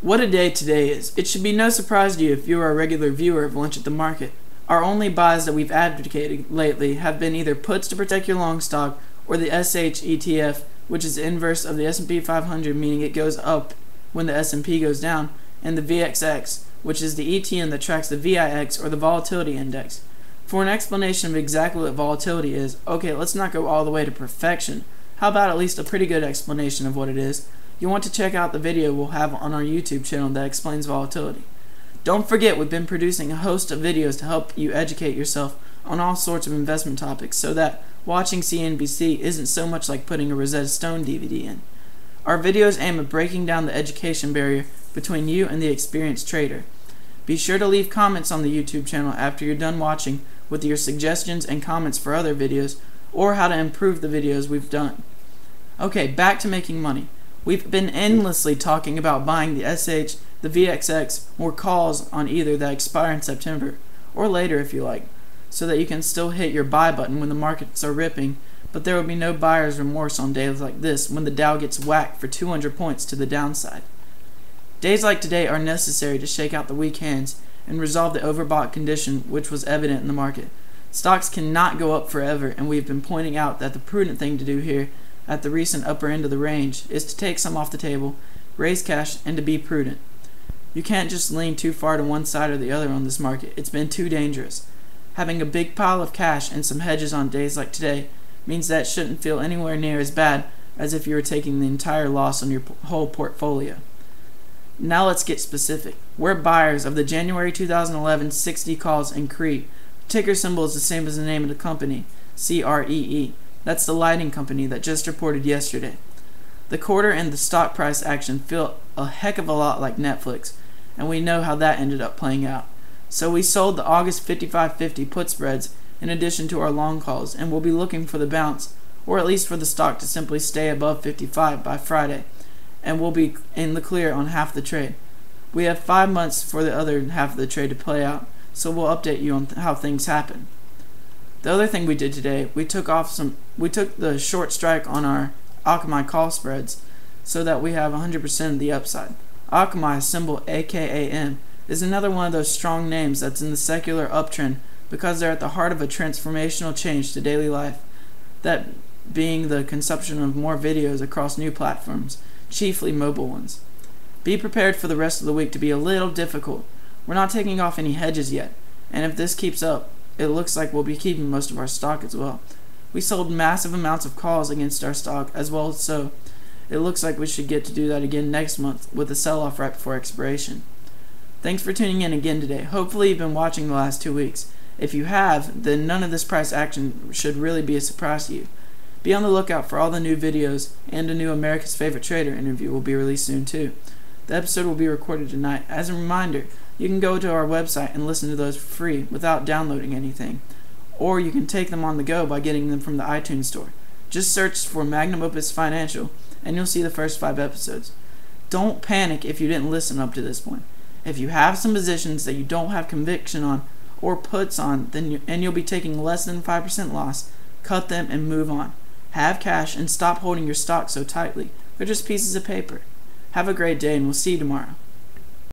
What a day today is. It should be no surprise to you if you are a regular viewer of Lunch at the Market. Our only buys that we've advocated lately have been either puts to protect your long stock or the SH ETF, which is the inverse of the S&P 500, meaning it goes up when the S&P goes down, and the VXX, which is the ETN that tracks the VIX or the volatility index. For an explanation of exactly what volatility is, okay, let's not go all the way to perfection. How about at least a pretty good explanation of what it is? You'll want to check out the video we'll have on our YouTube channel that explains volatility. Don't forget, we've been producing a host of videos to help you educate yourself on all sorts of investment topics so that watching CNBC isn't so much like putting a Rosetta Stone DVD in. Our videos aim at breaking down the education barrier between you and the experienced trader. Be sure to leave comments on the YouTube channel after you're done watching with your suggestions and comments for other videos or how to improve the videos we've done. Okay, back to making money. We've been endlessly talking about buying the SH, the VXX, or calls on either that expire in September, or later if you like, so that you can still hit your buy button when the markets are ripping, but there will be no buyer's remorse on days like this when the Dow gets whacked for 200 points to the downside. Days like today are necessary to shake out the weak hands and resolve the overbought condition which was evident in the market. Stocks cannot go up forever, and we've been pointing out that the prudent thing to do here at the recent upper end of the range is to take some off the table, raise cash, and to be prudent. You can't just lean too far to one side or the other on this market. It's been too dangerous. Having a big pile of cash and some hedges on days like today means that shouldn't feel anywhere near as bad as if you were taking the entire loss on your whole portfolio. Now let's get specific. We're buyers of the January 2011 60 calls in CREE. Ticker symbol is the same as the name of the company, CREE. That's the lighting company that just reported yesterday. The quarter and the stock price action feel a heck of a lot like Netflix, and we know how that ended up playing out. So we sold the August 55.50 put spreads in addition to our long calls, and we'll be looking for the bounce, or at least for the stock to simply stay above 55 by Friday, and we'll be in the clear on half the trade. We have 5 months for the other half of the trade to play out, so we'll update you on how things happen. The other thing we did today, we took the short strike on our AKAM call spreads so that we have 100% of the upside. AKAM, symbol AKAM, is another one of those strong names that's in the secular uptrend because they're at the heart of a transformational change to daily life, that being the consumption of more videos across new platforms, chiefly mobile ones. Be prepared for the rest of the week to be a little difficult. We're not taking off any hedges yet, and if this keeps up, it looks like we'll be keeping most of our stock as well. We sold massive amounts of calls against our stock as well, so it looks like we should get to do that again next month with a sell-off right before expiration. Thanks for tuning in again today. Hopefully you've been watching the last 2 weeks. If you have, then none of this price action should really be a surprise to you. Be on the lookout for all the new videos, and a new America's Favorite Trader interview will be released soon too. The episode will be recorded tonight. As a reminder, you can go to our website and listen to those for free without downloading anything. Or you can take them on the go by getting them from the iTunes store. Just search for Magnum Opus Financial and you'll see the first 5 episodes. Don't panic if you didn't listen up to this point. If you have some positions that you don't have conviction on or puts on, and you'll be taking less than 5% loss, cut them and move on. Have cash and stop holding your stock so tightly. They're just pieces of paper. Have a great day and we'll see you tomorrow.